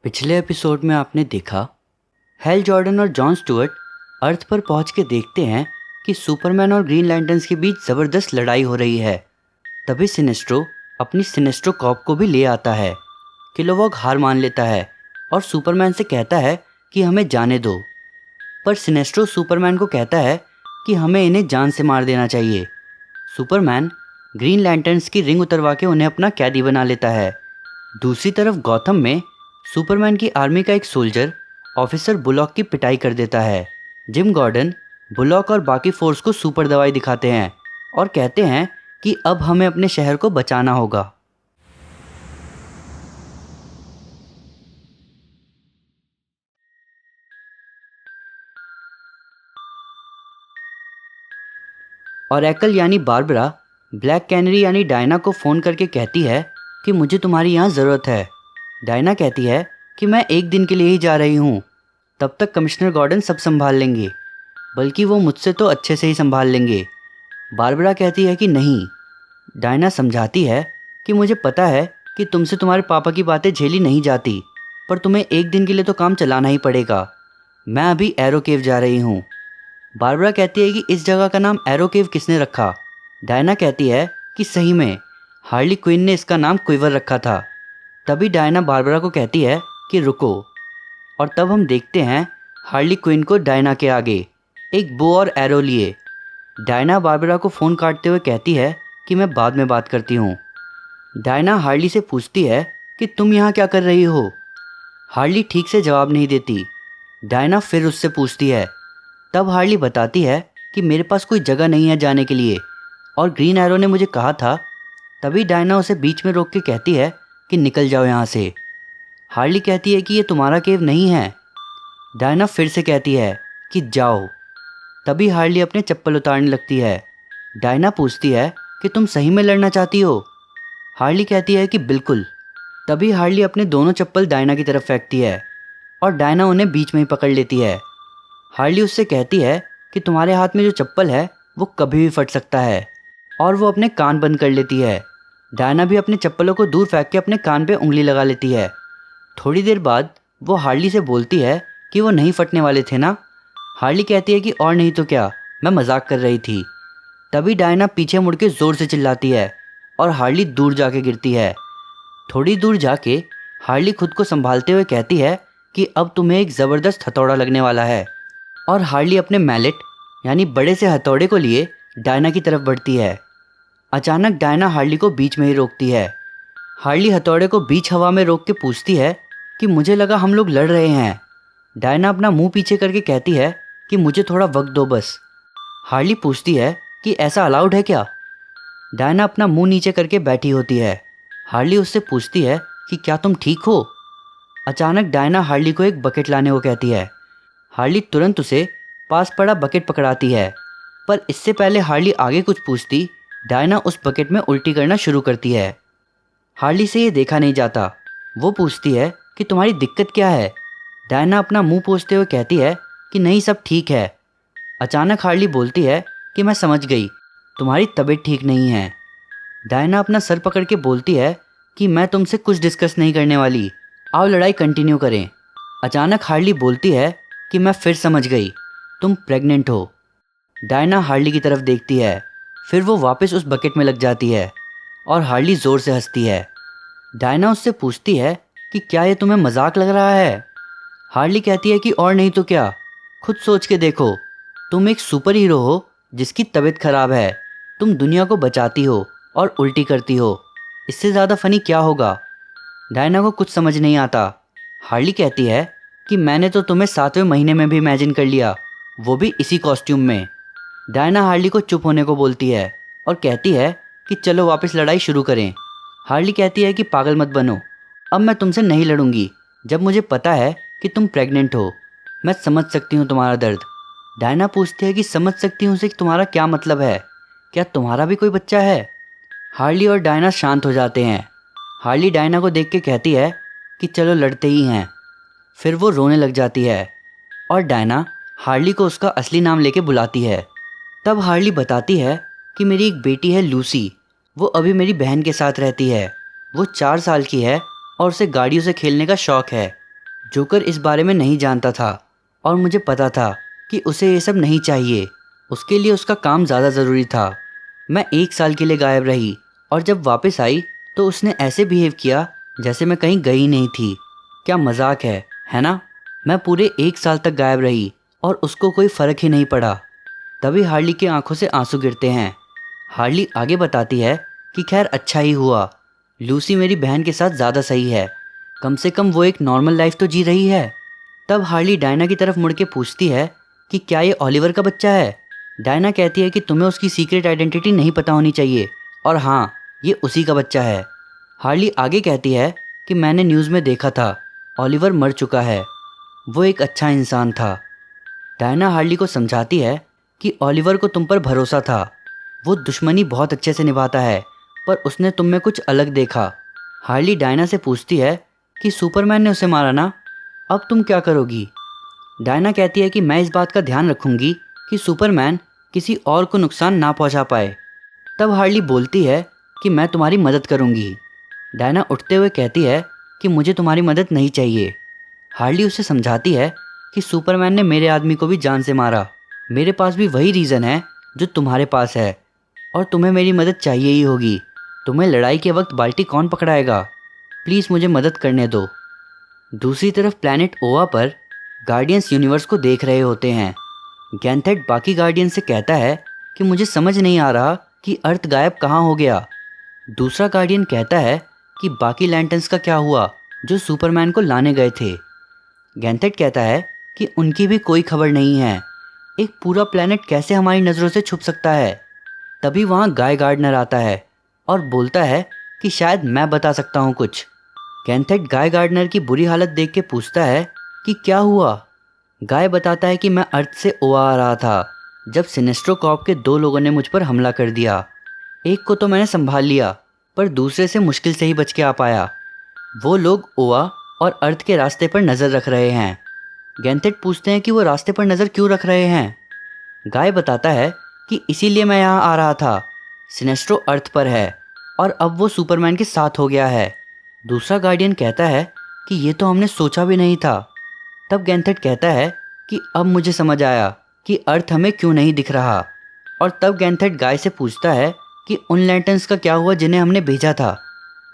पिछले एपिसोड में आपने देखा हैल जॉर्डन और जॉन स्टुअर्ट अर्थ पर पहुंच के देखते हैं कि सुपरमैन और ग्रीन लैंटर्न्स के बीच ज़बरदस्त लड़ाई हो रही है। तभी सिनेस्ट्रो अपनी सिनेस्ट्रो कॉप को भी ले आता है। किलोवॉग हार मान लेता है और सुपरमैन से कहता है कि हमें जाने दो, पर सिनेस्ट्रो सुपरमैन को कहता है कि हमें इन्हें जान से मार देना चाहिए। सुपरमैन ग्रीन लैंटर्न्स की रिंग उतरवा के उन्हें अपना कैदी बना लेता है। दूसरी तरफ गौथम में सुपरमैन की आर्मी का एक सोल्जर ऑफिसर बुलॉक की पिटाई कर देता है। जिम गॉर्डन बुलॉक और बाकी फोर्स को सुपर दवाई दिखाते हैं और कहते हैं कि अब हमें अपने शहर को बचाना होगा। और एकल यानी बारबरा ब्लैक कैनरी यानी डायना को फ़ोन करके कहती है कि मुझे तुम्हारी यहाँ ज़रूरत है। डायना कहती है कि मैं एक दिन के लिए ही जा रही हूँ, तब तक कमिश्नर गॉर्डन सब संभाल लेंगे, बल्कि वो मुझसे तो अच्छे से ही संभाल लेंगे। बारबरा कहती है कि नहीं। डायना समझाती है कि मुझे पता है कि तुमसे तुम्हारे पापा की बातें झेली नहीं जाती, पर तुम्हें एक दिन के लिए तो काम चलाना ही पड़ेगा। मैं अभी एरो केव जा रही हूँ। बारबरा कहती है कि इस जगह का नाम एरो केव किसने रखा। डायना कहती है कि सही में हार्ली क्विन ने इसका नाम क्विवर रखा था। तभी डायना बारबरा को कहती है कि रुको, और तब हम देखते हैं हार्ली क्विन को डायना के आगे एक बो और एरो लिए। डायना बारबरा को फ़ोन काटते हुए कहती है कि मैं बाद में बात करती हूँ। डायना हार्ली से पूछती है कि तुम यहाँ क्या कर रही हो। हार्ली ठीक से जवाब नहीं देती। डायना फिर उससे पूछती है। तब हार्ली बताती है कि मेरे पास कोई जगह नहीं है जाने के लिए और ग्रीन एरो ने मुझे कहा था। तभी डायना उसे बीच में रोक के कहती है कि निकल जाओ यहाँ से। हार्ली कहती है कि ये तुम्हारा केव नहीं है। डायना फिर से कहती है कि जाओ। तभी हार्ली अपने चप्पल उतारने लगती है। डायना पूछती है कि तुम सही में लड़ना चाहती हो। हार्ली कहती है कि बिल्कुल। तभी हार्ली अपने दोनों चप्पल डायना की तरफ फेंकती है और डायना उन्हें बीच में ही पकड़ लेती है। हार्ली उससे कहती है कि तुम्हारे हाथ में जो चप्पल है वो कभी भी फट सकता है, और वो अपने कान बंद कर लेती है। डायना भी अपने चप्पलों को दूर फेंक के अपने कान पे उंगली लगा लेती है। थोड़ी देर बाद वो हार्ली से बोलती है कि वो नहीं फटने वाले थे ना। हार्ली कहती है कि और नहीं तो क्या, मैं मजाक कर रही थी। तभी डायना पीछे मुड़ के ज़ोर से चिल्लाती है और हार्ली दूर जाके गिरती है। थोड़ी दूर जाके हार्ली खुद को संभालते हुए कहती है कि अब तुम्हें एक ज़बरदस्त हथौड़ा लगने वाला है, और हार्ली अपने मैलेट यानी बड़े से हथौड़े को लिए डायना की तरफ बढ़ती है। अचानक डायना हार्ली को बीच में ही रोकती है। हार्ली हथौड़े को बीच हवा में रोक के पूछती है कि मुझे लगा हम लोग लड़ रहे हैं। डायना अपना मुंह पीछे करके कहती है कि मुझे थोड़ा वक्त दो बस। हार्ली पूछती है कि ऐसा अलाउड है क्या। डायना अपना मुंह नीचे करके बैठी होती है। हार्ली उससे पूछती है कि क्या तुम ठीक हो। अचानक डायना हार्ली को एक बकेट लाने को कहती है। हार्ली तुरंत उसे पास पड़ा बकेट पकड़ाती है, पर इससे पहले हार्ली आगे कुछ पूछती, डायना उस बकेट में उल्टी करना शुरू करती है। हार्ली से ये देखा नहीं जाता। वो पूछती है कि तुम्हारी दिक्कत क्या है। डायना अपना मुंह पोंछते हुए कहती है कि नहीं, सब ठीक है। अचानक हार्ली बोलती है कि मैं समझ गई, तुम्हारी तबीयत ठीक नहीं है। डायना अपना सर पकड़ के बोलती है कि मैं तुमसे कुछ डिस्कस नहीं करने वाली, आओ लड़ाई कंटिन्यू करें। अचानक हार्ली बोलती है कि मैं फिर समझ गई, तुम प्रेग्नेंट हो। डायना हार्ली की तरफ देखती है, फिर वो वापस उस बकेट में लग जाती है और हार्ली ज़ोर से हंसती है। डायना उससे पूछती है कि क्या ये तुम्हें मजाक लग रहा है। हार्ली कहती है कि और नहीं तो क्या, खुद सोच के देखो, तुम एक सुपर हीरो हो जिसकी तबीयत खराब है, तुम दुनिया को बचाती हो और उल्टी करती हो, इससे ज़्यादा फ़नी क्या होगा। डायना को कुछ समझ नहीं आता। हार्ली कहती है कि मैंने तो तुम्हें 7वें महीने में भी इमेजिन कर लिया, वो भी इसी कॉस्ट्यूम में। डायना हार्ली को चुप होने को बोलती है और कहती है कि चलो वापस लड़ाई शुरू करें। हार्ली कहती है कि पागल मत बनो, अब मैं तुमसे नहीं लड़ूंगी जब मुझे पता है कि तुम प्रेग्नेंट हो। मैं समझ सकती हूँ तुम्हारा दर्द। डायना पूछती है कि समझ सकती हूँ से तुम्हारा क्या मतलब है, क्या तुम्हारा भी कोई बच्चा है। हार्ली और डायना शांत हो जाते हैं। हार्ली डायना को देख के कहती है कि चलो लड़ते ही हैं। फिर वो रोने लग जाती है और डायना हार्ली को उसका असली नाम लेके बुलाती है। तब हार्ली बताती है कि मेरी एक बेटी है लूसी, वो अभी मेरी बहन के साथ रहती है। वो 4 साल की है और उसे गाड़ियों से खेलने का शौक़ है। जोकर इस बारे में नहीं जानता था और मुझे पता था कि उसे ये सब नहीं चाहिए। उसके लिए उसका काम ज़्यादा ज़रूरी था। मैं 1 साल के लिए गायब रही और जब वापस आई तो उसने ऐसे बिहेव किया जैसे मैं कहीं गई नहीं थी। क्या मजाक है ना? मैं पूरे 1 साल तक गायब रही और उसको कोई फ़र्क ही नहीं पड़ा। तभी हार्ली की आंखों से आंसू गिरते हैं। हार्ली आगे बताती है कि खैर अच्छा ही हुआ, लूसी मेरी बहन के साथ ज़्यादा सही है। कम से कम वो एक नॉर्मल लाइफ तो जी रही है। तब हार्ली डायना की तरफ मुड़ के पूछती है कि क्या ये ओलिवर का बच्चा है? डायना कहती है कि तुम्हें उसकी सीक्रेट आइडेंटिटी नहीं पता होनी चाहिए और हाँ, ये उसी का बच्चा है। हार्ली आगे कहती है कि मैंने न्यूज़ में देखा था, ओलिवर मर चुका है। वो एक अच्छा इंसान था। डायना हार्ली को समझाती है कि ओलिवर को तुम पर भरोसा था। वो दुश्मनी बहुत अच्छे से निभाता है, पर उसने तुम में कुछ अलग देखा। हार्ली डायना से पूछती है कि सुपरमैन ने उसे मारा ना, अब तुम क्या करोगी? डायना कहती है कि मैं इस बात का ध्यान रखूंगी कि सुपरमैन किसी और को नुकसान ना पहुंचा पाए। तब हार्ली बोलती है कि मैं तुम्हारी मदद करूंगी। डायना उठते हुए कहती है कि मुझे तुम्हारी मदद नहीं चाहिए। हार्ली उसे समझाती है कि सुपरमैन ने मेरे आदमी को भी जान से मारा। मेरे पास भी वही रीज़न है जो तुम्हारे पास है और तुम्हें मेरी मदद चाहिए ही होगी। तुम्हें लड़ाई के वक्त बाल्टी कौन पकड़ाएगा? प्लीज़ मुझे मदद करने दो। दूसरी तरफ प्लैनेट ओवा पर गार्डियंस यूनिवर्स को देख रहे होते हैं। गैंथेट बाकी गार्डियन से कहता है कि मुझे समझ नहीं आ रहा कि अर्थ गायब कहाँ हो गया। दूसरा गार्डियन कहता है कि बाकी लैंटर्न्स का क्या हुआ जो सुपरमैन को लाने गए थे। गैंथेट कहता है कि उनकी भी कोई खबर नहीं है। एक पूरा प्लैनेट कैसे हमारी नज़रों से छुप सकता है? तभी वहाँ गाय गार्डनर आता है और बोलता है कि शायद मैं बता सकता हूँ कुछ। गैंथेट गाय गार्डनर की बुरी हालत देख के पूछता है कि क्या हुआ। गाय बताता है कि मैं अर्थ से ओवा आ रहा था जब सिनेस्ट्रो कॉर्प के 2 लोगों ने मुझ पर हमला कर दिया। एक को तो मैंने संभाल लिया, पर दूसरे से मुश्किल से ही बच के आ पाया। वो लोग ओवा और अर्थ के रास्ते पर नज़र रख रहे हैं। गैंथेट पूछते हैं कि वो रास्ते पर नज़र क्यों रख रहे हैं। गाय बताता है कि इसीलिए मैं यहाँ आ रहा था। सिनेस्ट्रो अर्थ पर है और अब वो सुपरमैन के साथ हो गया है। दूसरा गार्डियन कहता है कि ये तो हमने सोचा भी नहीं था। तब गैंथेट कहता है कि अब मुझे समझ आया कि अर्थ हमें क्यों नहीं दिख रहा। और तब गैंथेट गाय से पूछता है कि उन लैंटर्न्स का क्या हुआ जिन्हें हमने भेजा था।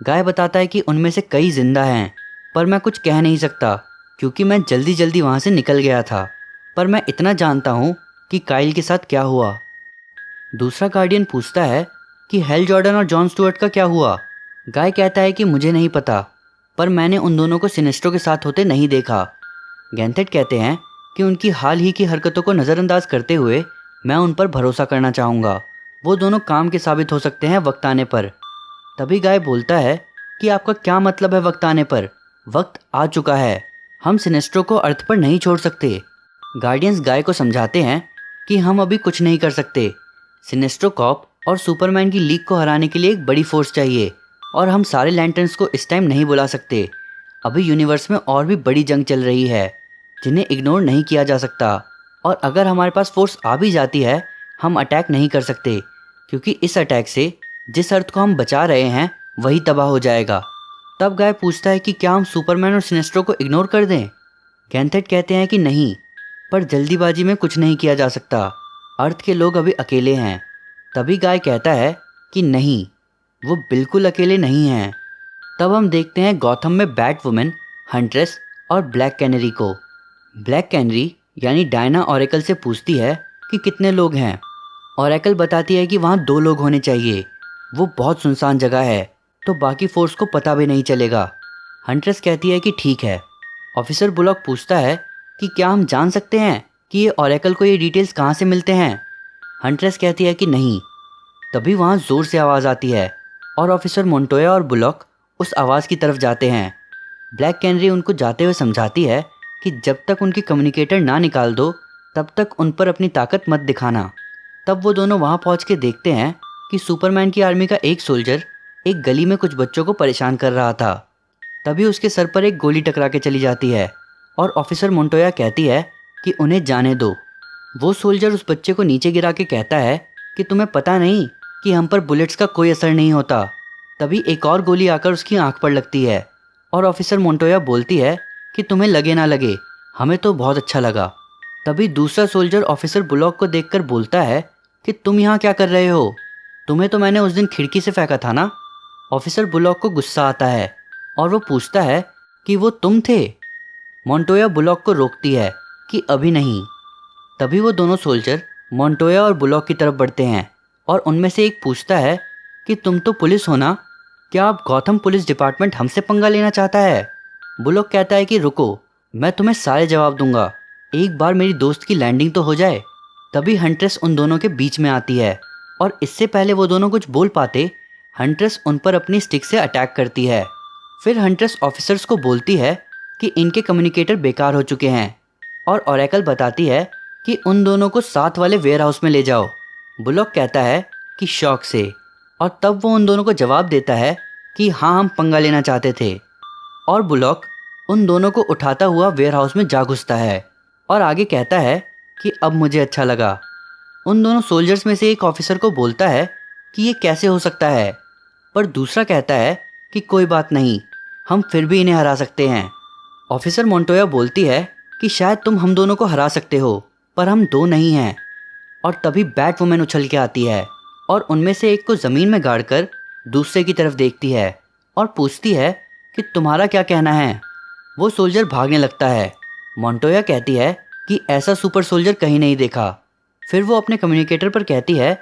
गाय बताता है कि उनमें से कई जिंदा हैं, पर मैं कुछ कह नहीं सकता क्योंकि मैं जल्दी जल्दी वहाँ से निकल गया था। पर मैं इतना जानता हूँ कि काइल के साथ क्या हुआ। दूसरा गार्डियन पूछता है कि हेल जॉर्डन और जॉन स्टुअर्ट का क्या हुआ। गाय कहता है कि मुझे नहीं पता, पर मैंने उन दोनों को सिनेस्ट्रो के साथ होते नहीं देखा। गैंथेट कहते हैं कि उनकी हाल ही की हरकतों को नज़रअंदाज करते हुए मैं उन पर भरोसा करना चाहूँगा। वो दोनों काम के साबित हो सकते हैं वक्त आने पर। तभी गाय बोलता है कि आपका क्या मतलब है वक्त आने पर? वक्त आ चुका है। हम सिनेस्ट्रो को अर्थ पर नहीं छोड़ सकते। गार्डियंस गाय को समझाते हैं कि हम अभी कुछ नहीं कर सकते। सिनेस्ट्रो कॉर्प और सुपरमैन की लीग को हराने के लिए एक बड़ी फोर्स चाहिए और हम सारे लैंटर्न्स को इस टाइम नहीं बुला सकते। अभी यूनिवर्स में और भी बड़ी जंग चल रही है जिन्हें इग्नोर नहीं किया जा सकता। और अगर हमारे पास फोर्स आ भी जाती है, हम अटैक नहीं कर सकते क्योंकि इस अटैक से जिस अर्थ को हम बचा रहे हैं वही तबाह हो जाएगा। तब गाय पूछता है कि क्या हम सुपरमैन और सिनेस्ट्रो को इग्नोर कर दें। गैंथेट कहते हैं कि नहीं, पर जल्दीबाजी में कुछ नहीं किया जा सकता। अर्थ के लोग अभी अकेले हैं। तभी गाय कहता है कि नहीं, वो बिल्कुल अकेले नहीं हैं। तब हम देखते हैं गॉथम में बैट वुमेन, हंट्रेस और ब्लैक कैनरी को। ब्लैक कैनरी यानी डायना ऑरेकल से पूछती है कि कितने लोग हैं। ऑरेकल बताती है कि वहाँ 2 लोग होने चाहिए। वो बहुत सुनसान जगह है तो बाकी फोर्स को पता भी नहीं चलेगा। हंट्रेस कहती है कि ठीक है। ऑफिसर बुलॉक पूछता है कि क्या हम जान सकते हैं कि ये ऑरेकल को ये डिटेल्स कहाँ से मिलते हैं। हंट्रेस कहती है कि नहीं। तभी वहाँ ज़ोर से आवाज़ आती है और ऑफिसर मोंटोया और बुलॉक उस आवाज़ की तरफ जाते हैं। ब्लैक कैनरी उनको जाते हुए समझाती है कि जब तक उनकी कम्युनिकेटर ना निकाल दो तब तक उन पर अपनी ताकत मत दिखाना। तब वो दोनों वहाँ पहुँच के देखते हैं कि सुपरमैन की आर्मी का एक सोल्जर एक गली में कुछ बच्चों को परेशान कर रहा था। तभी उसके सर पर एक गोली टकरा के चली जाती है और ऑफिसर मोंटोया कहती है कि उन्हें जाने दो। वो सोल्जर उस बच्चे को नीचे गिरा के कहता है कि तुम्हें पता नहीं कि हम पर बुलेट्स का कोई असर नहीं होता। तभी एक और गोली आकर उसकी आंख पर लगती है और ऑफिसर मोंटोया बोलती है कि तुम्हें लगे ना लगे, हमें तो बहुत अच्छा लगा। तभी दूसरा सोल्जर ऑफिसर बुलॉक को देखकर बोलता है कि तुम यहाँ क्या कर रहे हो? तुम्हें तो मैंने उस दिन खिड़की से फेंका था ना। ऑफिसर बुलॉक को गुस्सा आता है और वो पूछता है कि वो तुम थे। मोंटोया बुलॉक को रोकती है कि अभी नहीं। तभी वो दोनों सोल्जर मोंटोया और बुलॉक की तरफ बढ़ते हैं और उनमें से एक पूछता है कि तुम तो पुलिस हो ना, क्या आप गौथम पुलिस डिपार्टमेंट हमसे पंगा लेना चाहता है? बुलॉक कहता है कि रुको, मैं तुम्हें सारे जवाब दूंगा, एक बार मेरी दोस्त की लैंडिंग तो हो जाए। तभी हंट्रेस उन दोनों के बीच में आती है और इससे पहले वो दोनों कुछ बोल पाते, हंट्रेस उन पर अपनी स्टिक से अटैक करती है। फिर हंट्रेस ऑफिसर्स को बोलती है कि इनके कम्युनिकेटर बेकार हो चुके हैं और ओरेकल बताती है कि उन दोनों को साथ वाले वेयर हाउस में ले जाओ। बुलॉक कहता है कि शौक से, और तब वो उन दोनों को जवाब देता है कि हाँ, हम पंगा लेना चाहते थे। और बुलॉक उन दोनों को उठाता हुआ वेयर हाउस में जा घुसता है और आगे कहता है कि अब मुझे अच्छा लगा। उन दोनों सोल्जर्स में से एक ऑफिसर को बोलता है कि ये कैसे हो सकता है, पर दूसरा कहता है कि कोई बात नहीं, हम फिर भी इन्हें हरा सकते हैं। ऑफिसर मोंटोया बोलती है कि शायद तुम हम दोनों को हरा सकते हो, पर हम दो नहीं हैं। और तभी बैट वुमेन उछल के आती है और उनमें से एक को ज़मीन में गाड़कर दूसरे की तरफ देखती है और पूछती है कि तुम्हारा क्या कहना है। वो सोल्जर भागने लगता है। मोंटोया कहती है कि ऐसा सुपर सोल्जर कहीं नहीं देखा। फिर वो अपने कम्युनिकेटर पर कहती है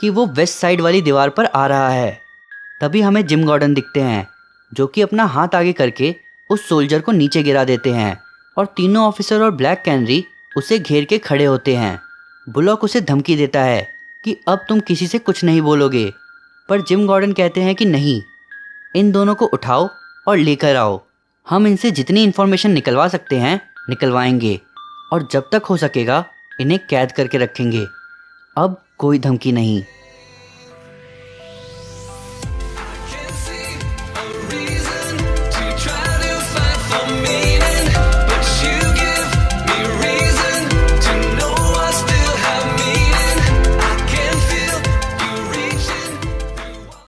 कि वो वेस्ट साइड वाली दीवार पर आ रहा है। तभी हमें जिम गॉर्डन दिखते हैं जो कि अपना हाथ आगे करके उस सोल्जर को नीचे गिरा देते हैं और तीनों ऑफिसर और ब्लैक कैनरी उसे घेर के खड़े होते हैं। बुलॉक उसे धमकी देता है कि अब तुम किसी से कुछ नहीं बोलोगे, पर जिम गॉर्डन कहते हैं कि नहीं, इन दोनों को उठाओ और लेकर आओ। हम इनसे जितनी इन्फॉर्मेशन निकलवा सकते हैं निकलवाएंगे और जब तक हो सकेगा इन्हें कैद करके रखेंगे। अब कोई धमकी नहीं।